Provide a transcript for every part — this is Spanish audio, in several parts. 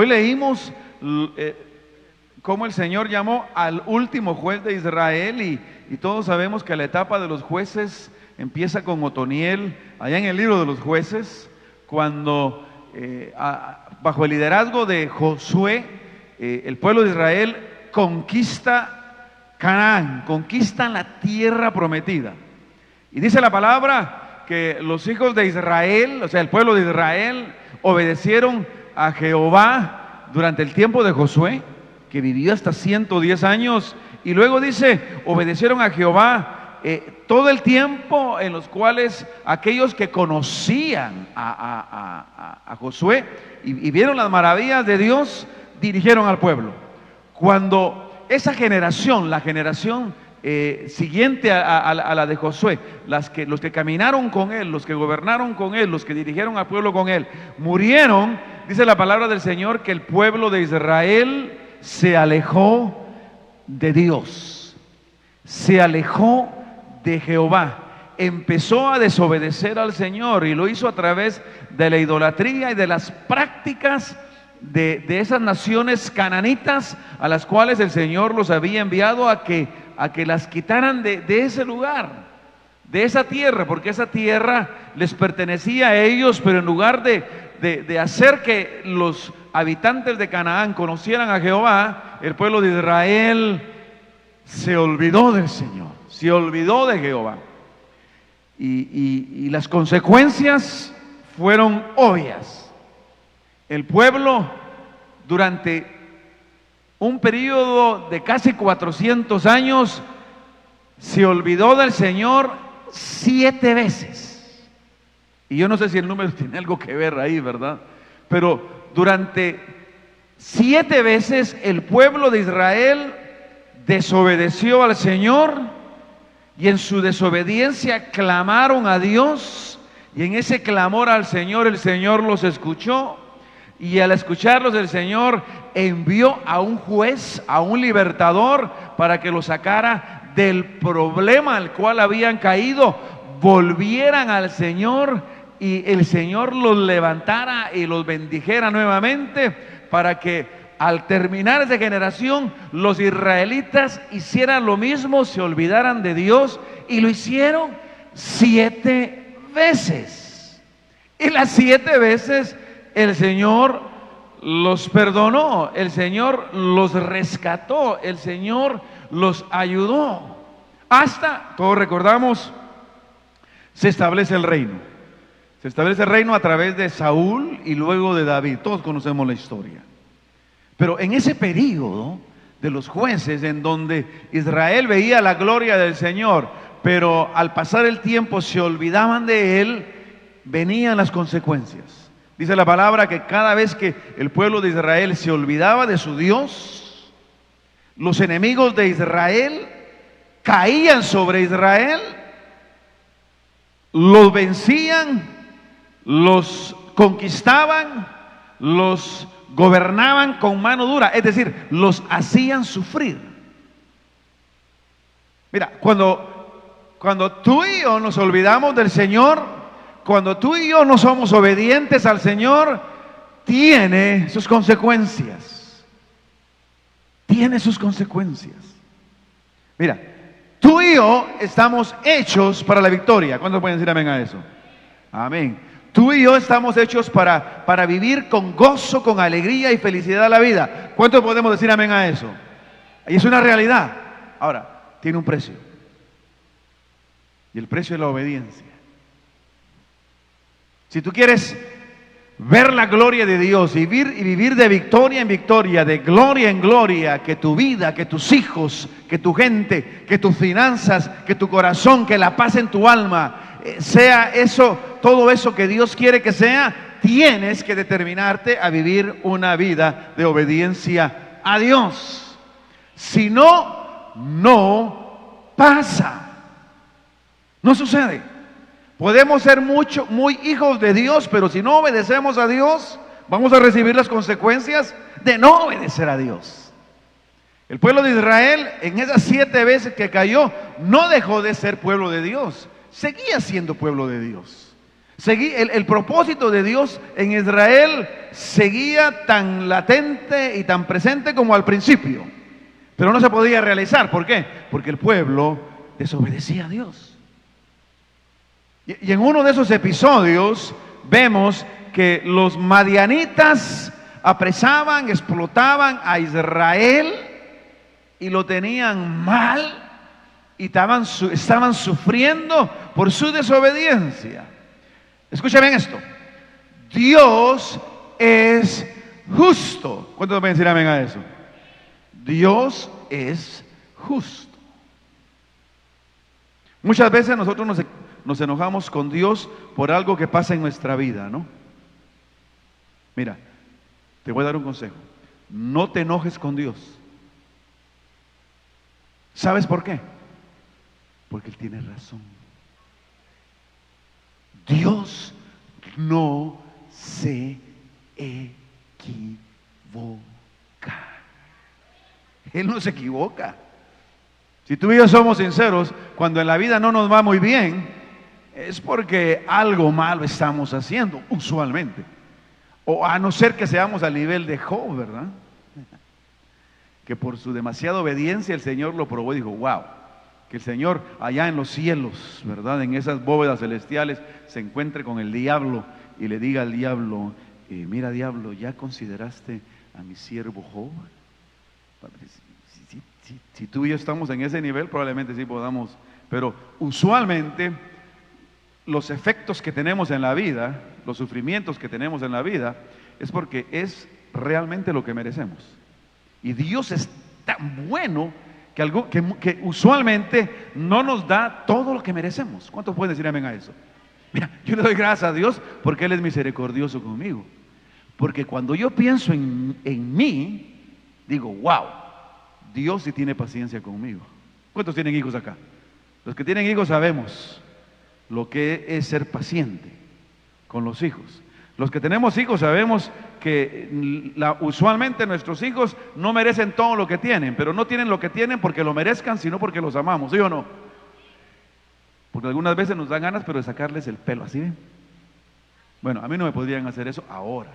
Hoy leímos cómo el Señor llamó al último juez de Israel y todos sabemos que la etapa de los jueces empieza con Otoniel, allá en el libro de los jueces, cuando bajo el liderazgo de Josué, el pueblo de Israel conquista Canaán, conquistan la tierra prometida. Y dice la palabra que los hijos de Israel, o sea, el pueblo de Israel, obedecieron a Jehová durante el tiempo de Josué, que vivió hasta 110 años, y luego dice, obedecieron a Jehová todo el tiempo en los cuales aquellos que conocían a Josué y vieron las maravillas de Dios, dirigieron al pueblo. Cuando esa generación, la generación siguiente a la de Josué, los que caminaron con él, los que gobernaron con él, los que dirigieron al pueblo con él, murieron, dice la palabra del Señor que el pueblo de Israel se alejó de Dios, se alejó de Jehová, empezó a desobedecer al Señor y lo hizo a través de la idolatría y de las prácticas de esas naciones cananitas a las cuales el Señor los había enviado a que las quitaran de ese lugar, de esa tierra, porque esa tierra les pertenecía a ellos, pero en lugar de hacer que los habitantes de Canaán conocieran a Jehová, el pueblo de Israel se olvidó del Señor, se olvidó de Jehová. Y las consecuencias fueron obvias. El pueblo durante un periodo de casi 400 años se olvidó del Señor 7 veces. Y yo no sé si el número tiene algo que ver ahí, ¿verdad? Pero durante 7 veces el pueblo de Israel desobedeció al Señor y en su desobediencia clamaron a Dios, y en ese clamor al Señor, el Señor los escuchó. Y al escucharlos el Señor envió a un juez, a un libertador, para que los sacara del problema al cual habían caído, volvieran al Señor y el Señor los levantara y los bendijera nuevamente, para que al terminar esa generación los israelitas hicieran lo mismo, se olvidaran de Dios, y lo hicieron 7 veces. Y las 7 veces el Señor los perdonó, el Señor los rescató, el Señor los ayudó. Hasta, todos recordamos, se establece el reino. Se establece el reino a través de Saúl y luego de David. Todos conocemos la historia. Pero en ese periodo de los jueces, en donde Israel veía la gloria del Señor, pero al pasar el tiempo se olvidaban de él, venían las consecuencias. Dice la palabra que cada vez que el pueblo de Israel se olvidaba de su Dios, los enemigos de Israel caían sobre Israel, los vencían, los conquistaban, los gobernaban con mano dura, es decir, los hacían sufrir. Mira, cuando tú y yo nos olvidamos del Señor, cuando tú y yo no somos obedientes al Señor, tiene sus consecuencias. Tiene sus consecuencias. Mira, tú y yo estamos hechos para la victoria. ¿Cuántos pueden decir amén a eso? Amén. Tú y yo estamos hechos para vivir con gozo, con alegría y felicidad la vida. ¿Cuántos podemos decir amén a eso? Y es una realidad. Ahora, tiene un precio. Y el precio es la obediencia. Si tú quieres ver la gloria de Dios y vivir de victoria en victoria, de gloria en gloria, que tu vida, que tus hijos, que tu gente, que tus finanzas, que tu corazón, que la paz en tu alma, sea eso, todo eso que Dios quiere que sea, tienes que determinarte a vivir una vida de obediencia a Dios. Si no, no pasa. No sucede. Podemos ser muy hijos de Dios, pero si no obedecemos a Dios, vamos a recibir las consecuencias de no obedecer a Dios. El pueblo de Israel, en esas 7 veces que cayó, no dejó de ser pueblo de Dios, seguía siendo pueblo de Dios. El propósito de Dios en Israel seguía tan latente y tan presente como al principio, pero no se podía realizar. ¿Por qué? Porque el pueblo desobedecía a Dios. Y en uno de esos episodios vemos que los madianitas apresaban, explotaban a Israel y lo tenían mal y estaban sufriendo por su desobediencia. Escuchen bien esto. Dios es justo. ¿Cuántos pueden decir amén a eso? Dios es justo. Muchas veces nosotros nos enojamos con Dios por algo que pasa en nuestra vida, ¿no? Mira, te voy a dar un consejo. No te enojes con Dios. ¿Sabes por qué? Porque Él tiene razón. Dios no se equivoca. Él no se equivoca. Si tú y yo somos sinceros, cuando en la vida no nos va muy bien, es porque algo malo estamos haciendo, usualmente. O a no ser que seamos al nivel de Job, ¿verdad? Que por su demasiada obediencia el Señor lo probó y dijo, wow, que el Señor allá en los cielos, ¿verdad? En esas bóvedas celestiales se encuentre con el diablo y le diga al diablo, mira diablo, ¿ya consideraste a mi siervo Job? Si tú y yo estamos en ese nivel, probablemente sí podamos, pero usualmente los efectos que tenemos en la vida, los sufrimientos que tenemos en la vida, es porque es realmente lo que merecemos. Y Dios es tan bueno que usualmente no nos da todo lo que merecemos. ¿Cuántos pueden decir amén a eso? Mira, yo le doy gracias a Dios porque Él es misericordioso conmigo. Porque cuando yo pienso en mí, digo, wow, Dios sí tiene paciencia conmigo. ¿Cuántos tienen hijos acá? Los que tienen hijos sabemos lo que es ser paciente con los hijos. Los que tenemos hijos sabemos que usualmente nuestros hijos no merecen todo lo que tienen, pero no tienen lo que tienen porque lo merezcan, sino porque los amamos, ¿sí o no? Porque algunas veces nos dan ganas, pero de sacarles el pelo, ¿así ven? Bueno, a mí no me podrían hacer eso ahora.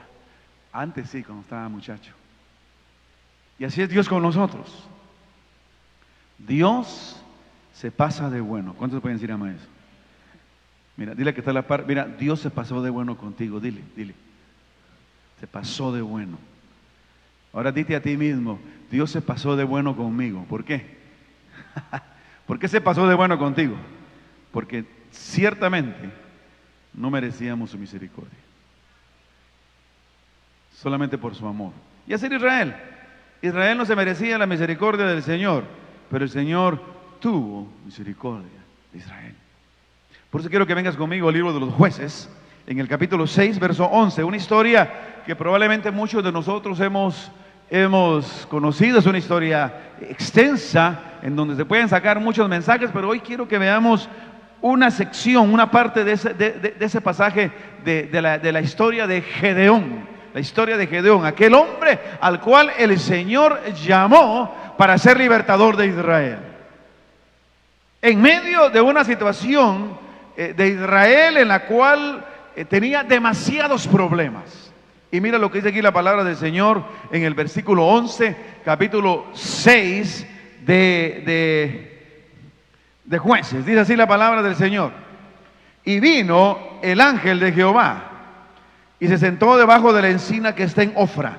Antes sí, cuando estaba muchacho. Y así es Dios con nosotros. Dios se pasa de bueno. ¿Cuántos pueden decir amén a eso? Mira, dile que está a la par. Mira, Dios se pasó de bueno contigo. Dile. Se pasó de bueno. Ahora dite a ti mismo, Dios se pasó de bueno conmigo. ¿Por qué? ¿Por qué se pasó de bueno contigo? Porque ciertamente no merecíamos su misericordia. Solamente por su amor. Y así era Israel. Israel no se merecía la misericordia del Señor, pero el Señor tuvo misericordia de Israel. Por eso quiero que vengas conmigo al libro de los Jueces, en el capítulo 6, verso 11, una historia que probablemente muchos de nosotros hemos conocido, es una historia extensa, en donde se pueden sacar muchos mensajes, pero hoy quiero que veamos una sección, una parte de ese pasaje de la historia de Gedeón, la historia de Gedeón, aquel hombre al cual el Señor llamó para ser libertador de Israel. En medio de una situación de Israel en la cual tenía demasiados problemas. Y mira lo que dice aquí la palabra del Señor en el versículo 11, capítulo 6 de Jueces. Dice así la palabra del Señor. Y vino el ángel de Jehová y se sentó debajo de la encina que está en Ofra,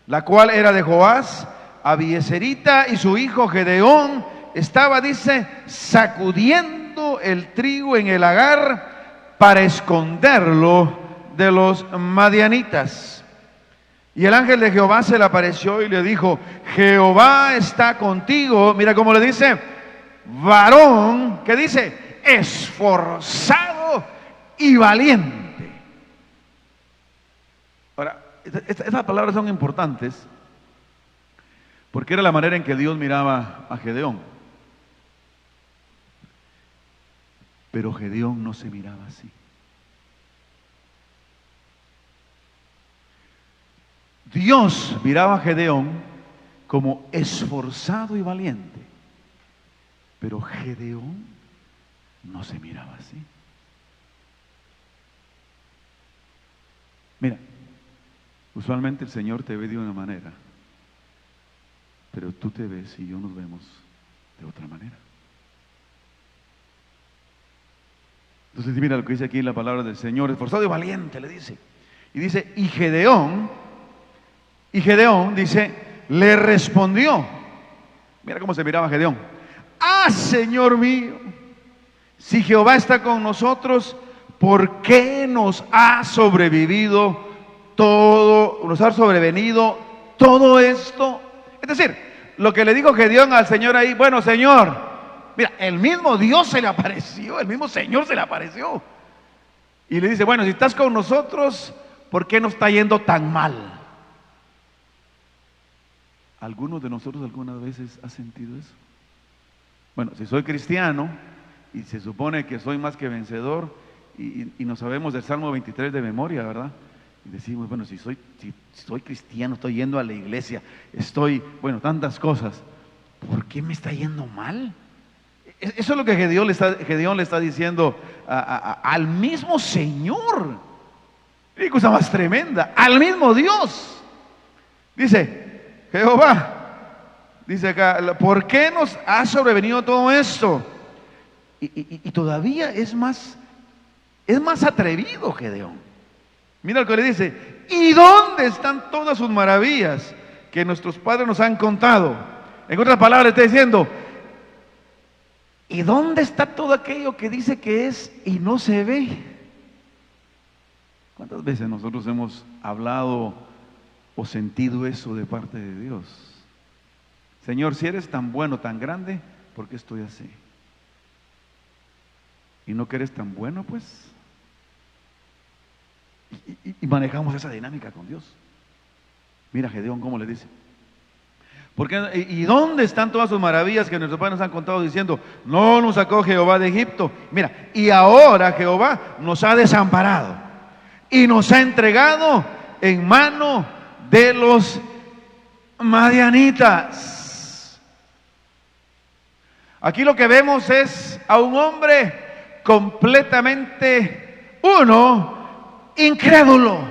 la cual era de Joás, Abieserita, y su hijo Gedeón estaba, dice, sacudiendo el trigo en el lagar para esconderlo de los madianitas. Y el ángel de Jehová se le apareció y le dijo, Jehová está contigo. Mira cómo le dice, varón, ¿qué dice? Esforzado y valiente. Ahora, estas palabras son importantes porque era la manera en que Dios miraba a Gedeón. Pero Gedeón no se miraba así. Dios miraba a Gedeón como esforzado y valiente, pero Gedeón no se miraba así. Mira, usualmente el Señor te ve de una manera, pero tú te ves y yo nos vemos de otra manera. Entonces mira lo que dice aquí la palabra del Señor: esforzado y valiente, le dice. Y dice, y Gedeón dice, le respondió. Mira cómo se miraba Gedeón. Ah, Señor mío, si Jehová está con nosotros, ¿por qué nos ha sobrevenido todo esto? Es decir, lo que le dijo Gedeón al Señor ahí: bueno, Señor, mira, el mismo Dios se le apareció, el mismo Señor se le apareció. Y le dice, bueno, si estás con nosotros, ¿por qué nos está yendo tan mal? ¿Algunos de nosotros algunas veces ha sentido eso? Bueno, si soy cristiano y se supone que soy más que vencedor, y no sabemos del Salmo 23 de memoria, ¿verdad? Y decimos, bueno, si soy cristiano, estoy yendo a la iglesia, bueno, tantas cosas, ¿por qué me está yendo mal? Eso es lo que Gedeón le está diciendo al mismo Señor. Qué cosa más tremenda, al mismo Dios. Dice, Jehová, dice acá, ¿por qué nos ha sobrevenido todo esto? Y todavía es más atrevido Gedeón. Mira lo que le dice: ¿y dónde están todas sus maravillas que nuestros padres nos han contado? En otras palabras, le está diciendo: ¿y dónde está todo aquello que dice que es y no se ve? ¿Cuántas veces nosotros hemos hablado o sentido eso de parte de Dios? Señor, si eres tan bueno, tan grande, ¿por qué estoy así? ¿Y no que eres tan bueno, pues? Y manejamos esa dinámica con Dios. Mira Gedeón cómo le dice: ¿y dónde están todas sus maravillas que nuestros padres nos han contado, diciendo, no nos sacó Jehová de Egipto? Mira, y ahora Jehová nos ha desamparado y nos ha entregado en mano de los madianitas. Aquí lo que vemos es a un hombre completamente incrédulo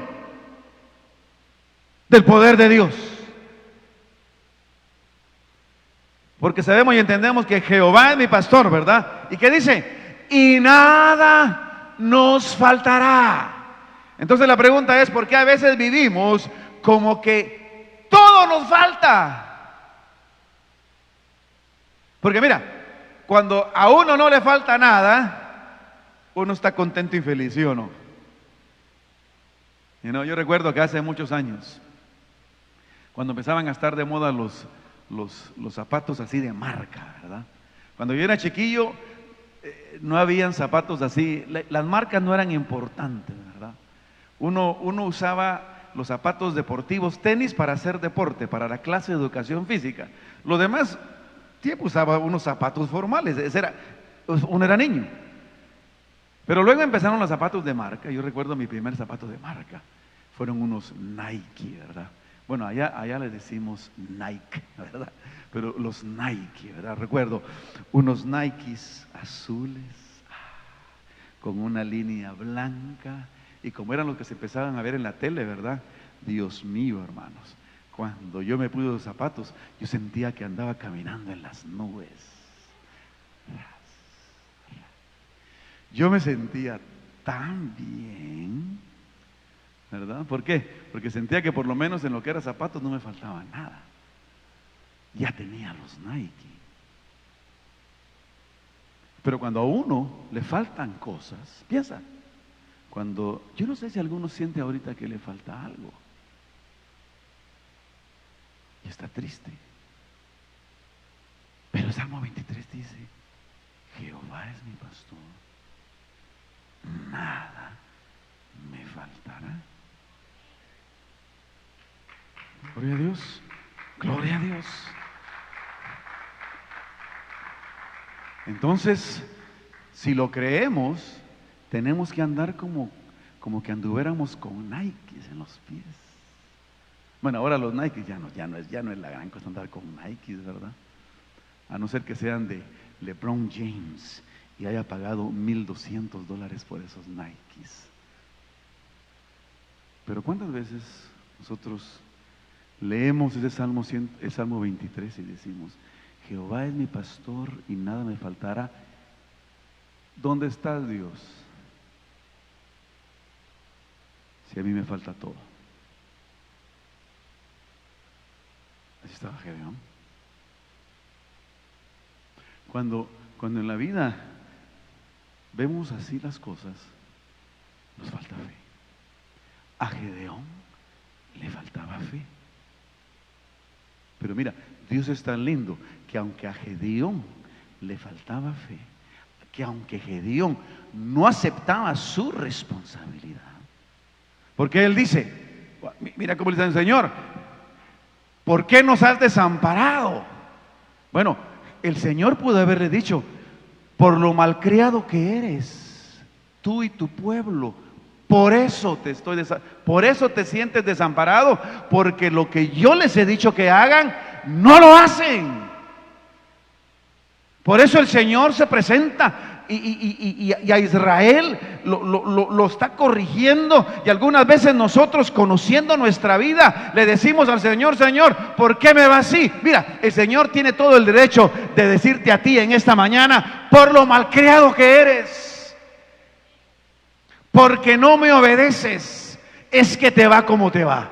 del poder de Dios. Porque sabemos y entendemos que Jehová es mi pastor, ¿verdad? ¿Y qué dice? Y nada nos faltará. Entonces la pregunta es: ¿por qué a veces vivimos como que todo nos falta? Porque mira, cuando a uno no le falta nada, uno está contento y feliz, ¿sí o no? Yo recuerdo que hace muchos años, cuando empezaban a estar de moda los zapatos así de marca, ¿verdad? Cuando yo era chiquillo, no habían zapatos así, las marcas no eran importantes, ¿verdad? Uno usaba los zapatos deportivos, tenis para hacer deporte, para la clase de educación física. Lo demás tiempo usaba unos zapatos formales, uno era niño. Pero luego empezaron los zapatos de marca. Yo recuerdo mi primer zapato de marca, fueron unos Nike, ¿verdad? Bueno, allá le decimos Nike, ¿verdad? Pero los Nike, ¿verdad? Recuerdo unos Nikes azules, con una línea blanca, y como eran los que se empezaban a ver en la tele, ¿verdad? Dios mío, hermanos, cuando yo me puse los zapatos, yo sentía que andaba caminando en las nubes. Yo me sentía tan bien, ¿verdad? ¿Por qué? Porque sentía que por lo menos en lo que era zapatos no me faltaba nada. Ya tenía los Nike. Pero cuando a uno le faltan cosas, piensa, yo no sé si alguno siente ahorita que le falta algo y está triste. Pero el Salmo 23 dice: Jehová es mi pastor, nada me faltará. Gloria a Dios, gloria a Dios. Entonces, si lo creemos, tenemos que andar como que anduviéramos con Nikes en los pies. Bueno, ahora los Nikes ya no es la gran cosa andar con Nikes, ¿verdad? A no ser que sean de LeBron James y haya pagado $1,200 por esos Nikes. Pero ¿cuántas veces nosotros leemos ese Salmo 23 y decimos: Jehová es mi pastor y nada me faltará? ¿Dónde está Dios si a mí me falta todo? Así estaba Gedeón. Cuando en la vida vemos así las cosas, nos falta fe. A Gedeón le faltaba fe. Pero mira, Dios es tan lindo que aunque a Gedeón le faltaba fe, que aunque Gedeón no aceptaba su responsabilidad, porque él dice, mira cómo le dice el Señor: ¿por qué nos has desamparado? Bueno, el Señor pudo haberle dicho: por lo malcriado que eres, tú y tu pueblo, por eso por eso te sientes desamparado, porque lo que yo les he dicho que hagan, no lo hacen. Por eso el Señor se presenta y a Israel lo está corrigiendo. Y algunas veces nosotros, conociendo nuestra vida, le decimos al Señor: Señor, ¿por qué me va así? Mira, el Señor tiene todo el derecho de decirte a ti en esta mañana: por lo malcriado que eres, porque no me obedeces, es que te va como te va.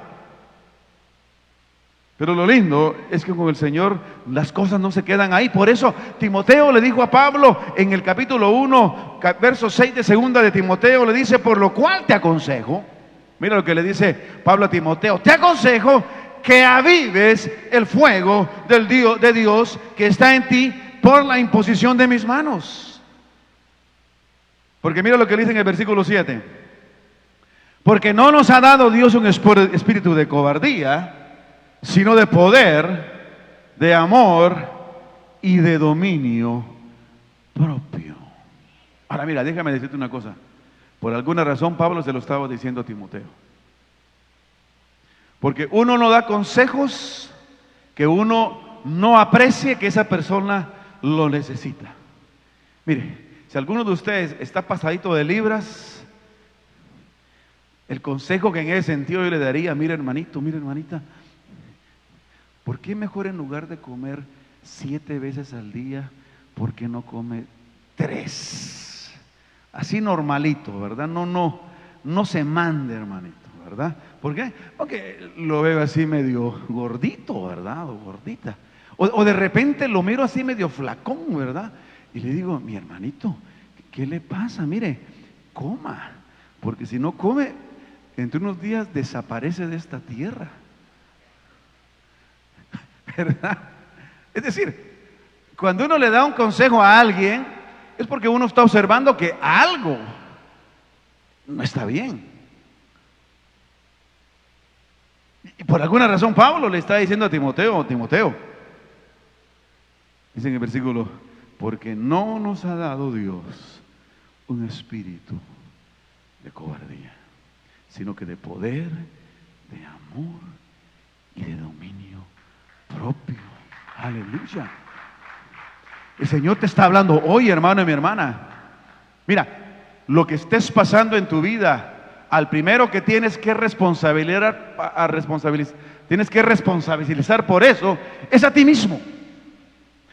Pero lo lindo es que con el Señor las cosas no se quedan ahí. Por eso Timoteo le dijo a Pablo en el capítulo 1, verso 6 de segunda de Timoteo, le dice: por lo cual te aconsejo, mira lo que le dice Pablo a Timoteo: te aconsejo que avives el fuego de Dios que está en ti por la imposición de mis manos. Porque mira lo que dice en el versículo 7: porque no nos ha dado Dios un espíritu de cobardía, sino de poder, de amor y de dominio propio. Ahora mira, déjame decirte una cosa. Por alguna razón Pablo se lo estaba diciendo a Timoteo. Porque uno no da consejos que uno no aprecie que esa persona lo necesita. Mire, si alguno de ustedes está pasadito de libras, el consejo que en ese sentido yo le daría: mira hermanito, mira hermanita, ¿por qué mejor en lugar de comer 7 veces al día, por qué no come 3? Así normalito, ¿verdad? No se mande, hermanito, ¿verdad? ¿Por qué? Porque lo veo así medio gordito, ¿verdad? O gordita. O de repente lo miro así medio flacón, ¿verdad? Y le digo: mi hermanito, ¿qué le pasa? Mire, coma, porque si no come, entre unos días desaparece de esta tierra. ¿Verdad? Es decir, cuando uno le da un consejo a alguien, es porque uno está observando que algo no está bien. Y por alguna razón Pablo le está diciendo a Timoteo: Timoteo, dice en el versículo: porque no nos ha dado Dios un espíritu de cobardía, sino que de poder, de amor y de dominio propio. Aleluya. El Señor te está hablando hoy, hermano y mi hermana. Mira, lo que estés pasando en tu vida, al primero que tienes que responsabilizar por eso es a ti mismo.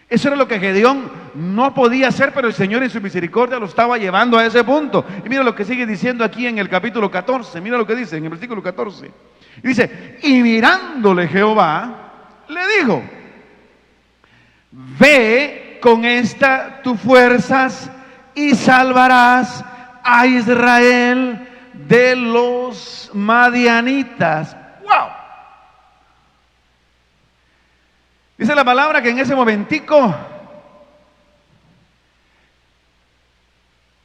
Eso era lo que Gedeón no podía hacer, pero el Señor en su misericordia lo estaba llevando a ese punto. Y mira lo que sigue diciendo aquí en el capítulo 14. Mira lo que dice en el versículo 14. Y dice: y mirándole Jehová, le dijo: ve con esta tus fuerzas y salvarás a Israel de los madianitas. ¡Wow! Dice la palabra que en ese momentico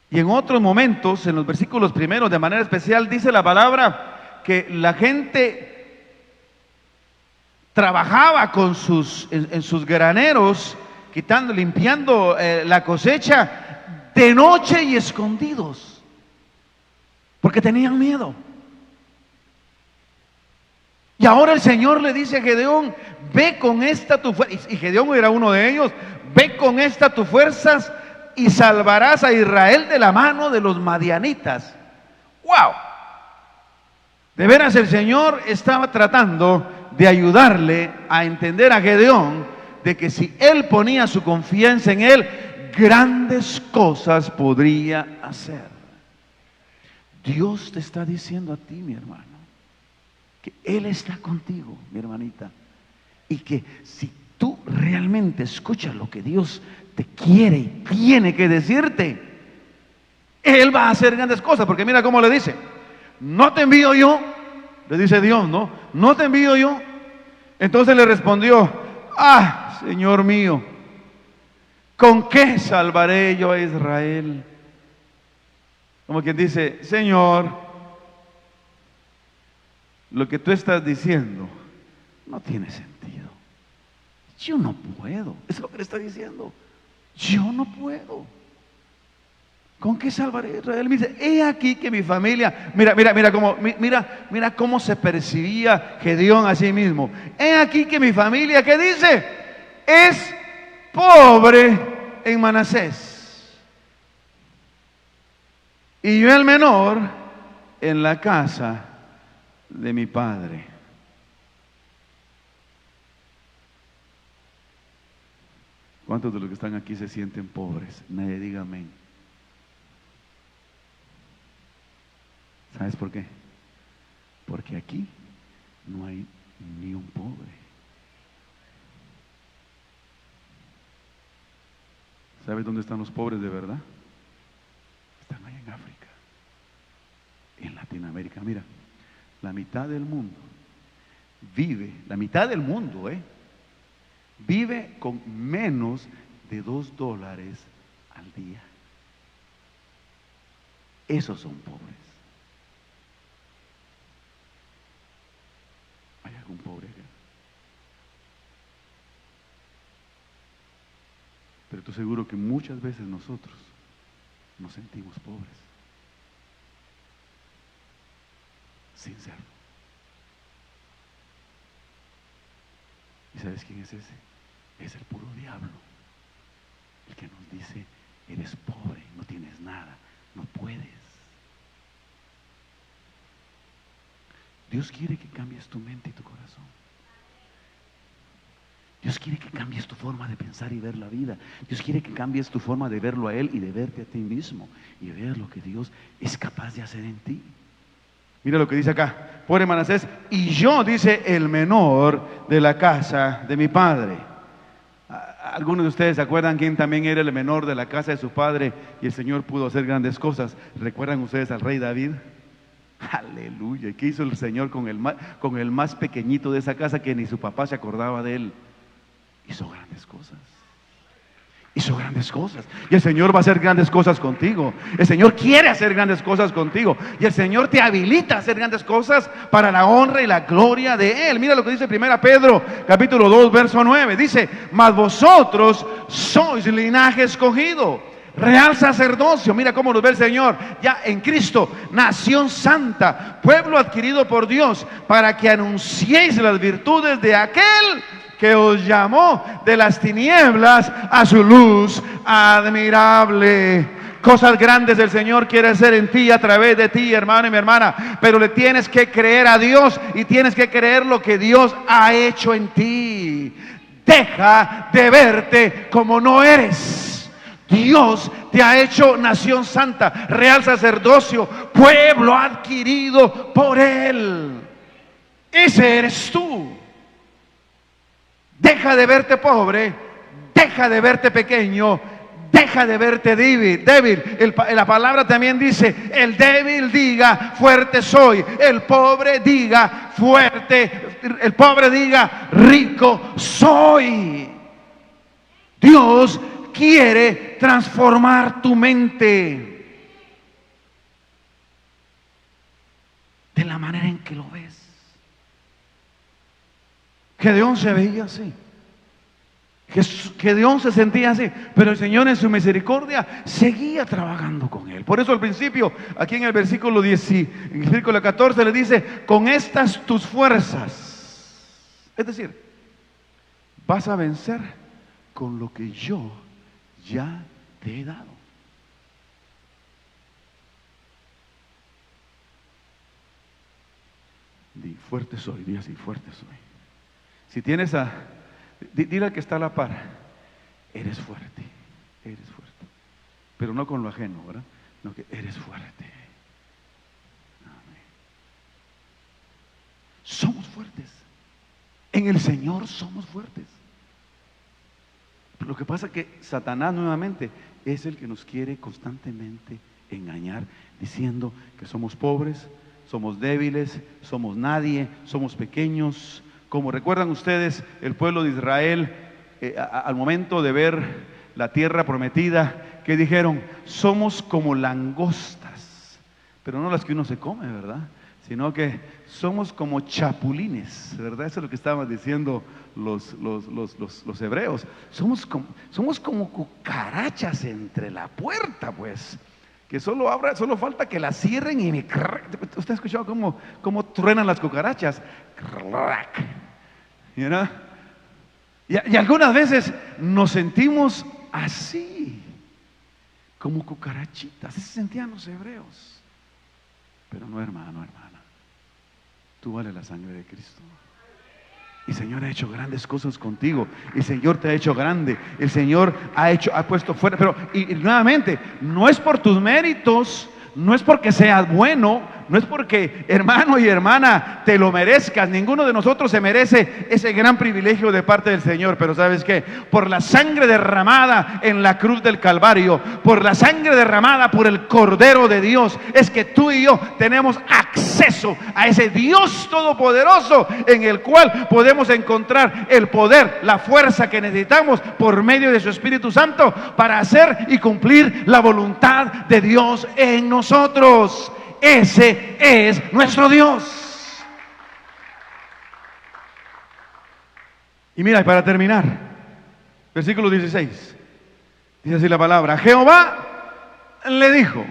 y en otros momentos, en los versículos primeros de manera especial, dice la palabra que la gente trabajaba en sus graneros, limpiando la cosecha de noche y escondidos, porque tenían miedo. Y ahora el Señor le dice a Gedeón: ve con esta tu fuerza, y Gedeón era uno de ellos, ve con esta tus fuerzas y salvarás a Israel de la mano de los madianitas. ¡Wow! De veras, el Señor estaba tratando de ayudarle a entender a Gedeón de que si él ponía su confianza en él, grandes cosas podría hacer. Dios te está diciendo a ti, mi hermano, que Él está contigo, mi hermanita, y que si tú realmente escuchas lo que Dios te quiere y tiene que decirte, Él va a hacer grandes cosas. Porque mira cómo le dice: no te envío yo, le dice Dios, no te envío yo. Entonces le respondió: ah, Señor mío, ¿con qué salvaré yo a Israel? Como quien dice: Señor, lo que tú estás diciendo no tiene sentido. Yo no puedo. Es lo que le está diciendo. Yo no puedo. ¿Con qué salvaré a Israel? Me dice: he aquí que mi familia, mira cómo se percibía Gedeón a sí mismo. He aquí que mi familia, ¿qué dice? Es pobre en Manasés, y yo el menor en la casa de mi padre. ¿Cuántos de los que están aquí se sienten pobres? Nadie diga amén. ¿Sabes por qué? Porque aquí no hay ni un pobre. ¿Sabes dónde están los pobres de verdad? Están allá en África, en Latinoamérica. Mira, la mitad del mundo vive, vive con menos de $2 al día. Esos son pobres. ¿Hay algún pobre acá? Pero estoy seguro que muchas veces nosotros nos sentimos pobres, sin serlo. ¿Y sabes quién es ese? Es el puro diablo, el que nos dice: eres pobre, no tienes nada, no puedes. Dios quiere que cambies tu mente y tu corazón. Dios quiere que cambies tu forma de pensar y ver la vida. Dios quiere que cambies tu forma de verlo a Él y de verte a ti mismo y ver lo que Dios es capaz de hacer en ti. Mira lo que dice acá: pobre Manasés, y yo, dice, el menor de la casa de mi padre. Algunos de ustedes se acuerdan quién también era el menor de la casa de su padre y el Señor pudo hacer grandes cosas. ¿Recuerdan ustedes al rey David? Aleluya. ¿Y qué hizo el Señor con el más pequeñito de esa casa que ni su papá se acordaba de él? Hizo grandes cosas. Hizo grandes cosas. Y el Señor va a hacer grandes cosas contigo. El Señor quiere hacer grandes cosas contigo. Y el Señor te habilita a hacer grandes cosas para la honra y la gloria de Él. Mira lo que dice 1 Pedro, capítulo 2, verso 9. Dice: mas vosotros sois linaje escogido, real sacerdocio. Mira cómo nos ve el Señor ya en Cristo, nación santa, pueblo adquirido por Dios, para que anunciéis las virtudes de aquel que os llamó de las tinieblas a su luz admirable. Cosas grandes el Señor quiere hacer en ti, a través de ti, hermano y mi hermana, pero le tienes que creer a Dios y tienes que creer lo que Dios ha hecho en ti. Deja de verte como no eres. Dios te ha hecho nación santa, real sacerdocio, pueblo adquirido por Él. Ese eres tú. Deja de verte pobre, deja de verte pequeño, deja de verte débil. La palabra también dice: el débil diga fuerte soy, el pobre diga fuerte, el pobre diga rico soy. Dios quiere transformar tu mente de la manera en que lo ves. Gedeón se veía así, Gedeón se sentía así, pero el Señor en su misericordia seguía trabajando con él. Por eso al principio, aquí en el versículo 10, en el versículo 14 le dice: con estas tus fuerzas, es decir, vas a vencer con lo que yo ya te he dado. Di, fuerte soy, di así, fuerte soy. Si tienes dile al que está a la par, eres fuerte, pero no con lo ajeno, ¿verdad? No, que eres fuerte. Amén. Somos fuertes, en el Señor somos fuertes. Lo que pasa es que Satanás nuevamente es el que nos quiere constantemente engañar, diciendo que somos pobres, somos débiles, somos nadie, somos pequeños. Como recuerdan ustedes, el pueblo de Israel, al momento de ver la tierra prometida, que dijeron, somos como langostas, pero no las que uno se come, ¿verdad? Sino que somos como chapulines, ¿verdad? Eso es lo que estaban diciendo los hebreos. Somos como cucarachas entre la puerta, pues, que solo falta que la cierren y ¿usted ha escuchado cómo truenan las cucarachas? ¿You know? Y algunas veces nos sentimos así, como cucarachitas. Así se sentían los hebreos. Pero no, hermano, hermana, tú vales la sangre de Cristo. Y el Señor ha hecho grandes cosas contigo. El Señor te ha hecho grande. El Señor ha puesto fuera. Pero y nuevamente, no es por tus méritos, no es porque seas bueno, no es porque, hermano y hermana, te lo merezcas. Ninguno de nosotros se merece ese gran privilegio de parte del Señor. Pero ¿sabes qué? Por la sangre derramada en la cruz del Calvario, por la sangre derramada por el Cordero de Dios, es que tú y yo tenemos acceso a ese Dios todopoderoso, en el cual podemos encontrar el poder, la fuerza que necesitamos por medio de su Espíritu Santo para hacer y cumplir la voluntad de Dios en nosotros. Ese es nuestro Dios. Y mira, para terminar, versículo 16, dice así la palabra: Jehová le dijo,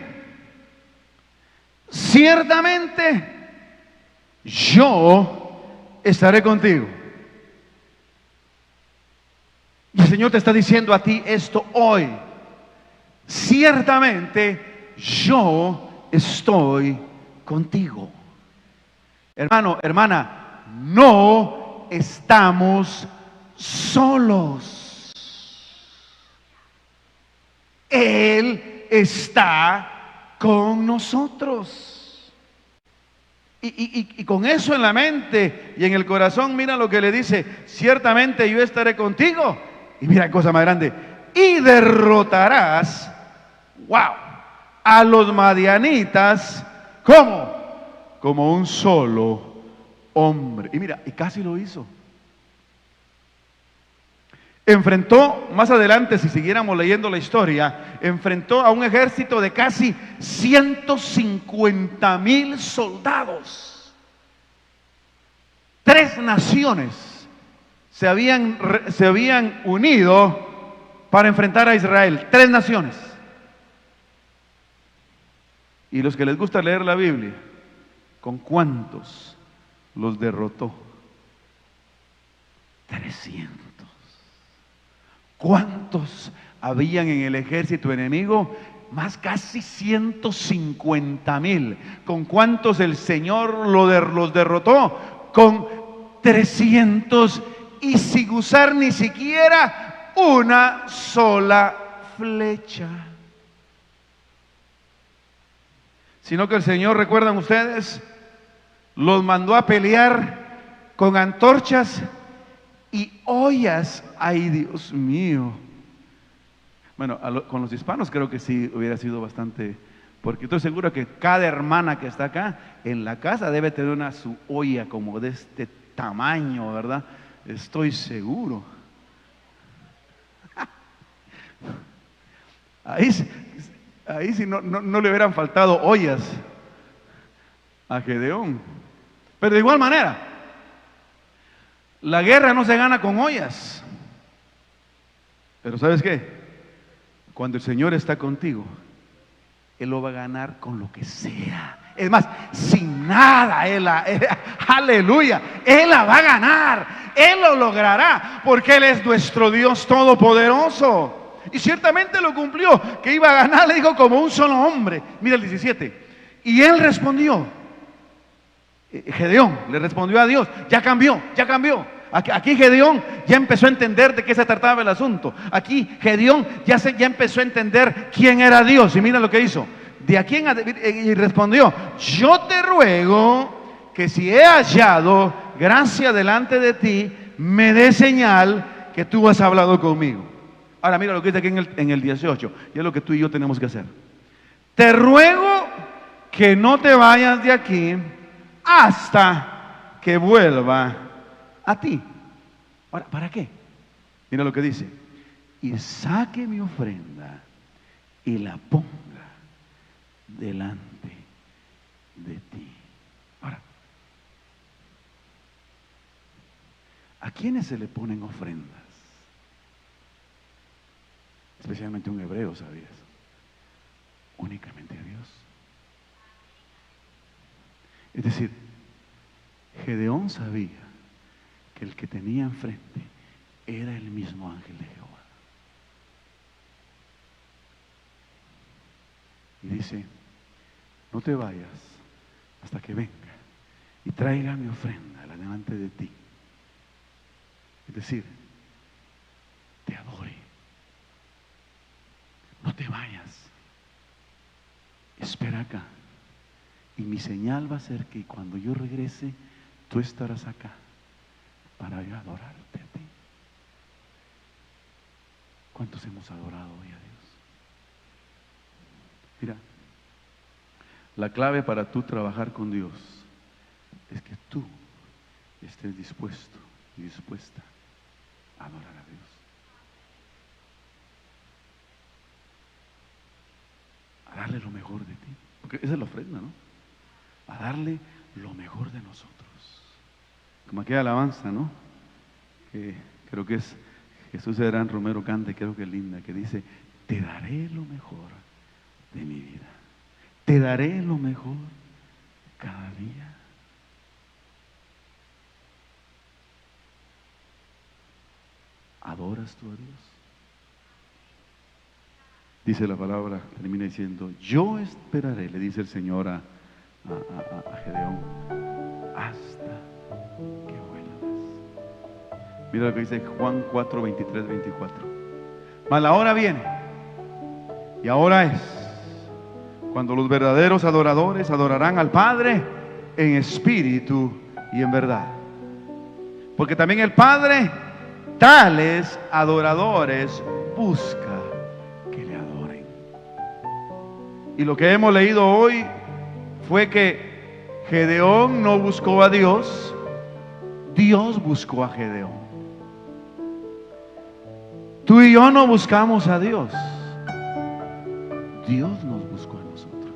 ciertamente yo estaré contigo. Y el Señor te está diciendo a ti esto hoy: ciertamente yo estoy contigo. Hermano, hermana, no estamos solos. Él está con nosotros. Y con eso en la mente y en el corazón, mira lo que le dice: ciertamente yo estaré contigo. Y mira cosa más grande: y derrotarás, wow, a los madianitas, ¿cómo? Como un solo hombre. Y mira, y casi lo hizo. Enfrentó, más adelante, si siguiéramos leyendo la historia, enfrentó a un ejército de casi 150,000 soldados. 3 naciones se habían unido para enfrentar a Israel. 3 naciones. Y los que les gusta leer la Biblia, ¿con cuántos los derrotó? 300. ¿Cuántos habían en el ejército enemigo? Más casi 150,000. ¿Con cuántos el Señor los derrotó? Con 300, y sin usar ni siquiera una sola flecha. Sino que el Señor, ¿recuerdan ustedes? Los mandó a pelear con antorchas y ollas. Ay, Dios mío. Bueno, con los hispanos creo que sí hubiera sido bastante, porque estoy seguro que cada hermana que está acá en la casa debe tener su olla como de este tamaño, ¿verdad? Estoy seguro. Ahí sí no le hubieran faltado ollas a Gedeón. Pero de igual manera, la guerra no se gana con ollas. Pero ¿sabes qué? Cuando el Señor está contigo, Él lo va a ganar con lo que sea. Es más, sin nada, aleluya, Él la va a ganar, Él lo logrará, porque Él es nuestro Dios todopoderoso. Y ciertamente lo cumplió, que iba a ganar, le dijo, como un solo hombre. Mira el 17. Y él respondió: Gedeón le respondió a Dios, ya cambió, ya cambió. Aquí Gedeón ya empezó a entender de qué se trataba el asunto. Aquí Gedeón ya empezó a entender quién era Dios. Y mira lo que hizo. Y respondió, yo te ruego que si he hallado gracia delante de ti, me dé señal que tú has hablado conmigo. Ahora mira lo que dice aquí en el 18. Y es lo que tú y yo tenemos que hacer. Te ruego que no te vayas de aquí hasta que vuelva a ti. Ahora, ¿para qué? Mira lo que dice. Y saque mi ofrenda y la ponga delante de ti. Ahora, ¿a quiénes se le ponen ofrendas? Especialmente un hebreo, ¿sabías? Únicamente a Dios. Es decir, Gedeón sabía que el que tenía enfrente era el mismo ángel de Jehová. Y dice, no te vayas hasta que venga y traiga mi ofrenda delante de ti. Es decir, te adore. No te vayas. Espera acá. Y mi señal va a ser que cuando yo regrese, tú estarás acá para yo adorarte a ti. ¿Cuántos hemos adorado hoy a Dios? Mira, la clave para tú trabajar con Dios es que tú estés dispuesto y dispuesta a adorar a Dios. A darle lo mejor de ti. Porque esa es la ofrenda, ¿no? A darle lo mejor de nosotros. Como aquella alabanza, ¿no? Que creo que es Jesús Adrián Romero canta, creo que es linda, que dice, te daré lo mejor de mi vida. Te daré lo mejor cada día. ¿Adoras tú a Dios? Dice la palabra, termina diciendo, yo esperaré, le dice el Señor a Gedeón, hasta que vuelvas. Mira lo que dice Juan 4, 23, 24. Mas la hora viene, y ahora es, cuando los verdaderos adoradores adorarán al Padre en espíritu y en verdad. Porque también el Padre, tales adoradores, busca que le adoren. Y lo que hemos leído hoy fue que Gedeón no buscó a Dios, Dios buscó a Gedeón. Tú y yo no buscamos a Dios, Dios nos buscó a nosotros.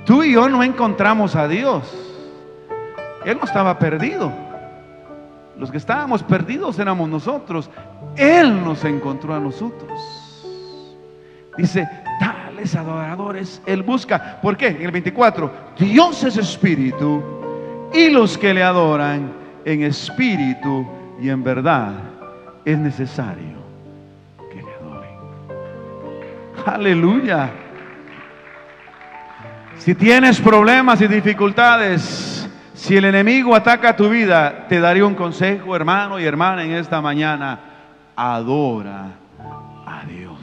Tú y yo no encontramos a Dios, Él no estaba perdido. Los que estábamos perdidos éramos nosotros. Él nos encontró a nosotros. Dice, tales adoradores Él busca. ¿Por qué? En el 24, Dios es espíritu, y los que le adoran en espíritu y en verdad es necesario que le adoren. Aleluya. Si tienes problemas y dificultades, si el enemigo ataca tu vida, te daré un consejo, hermano y hermana, en esta mañana: adora a Dios.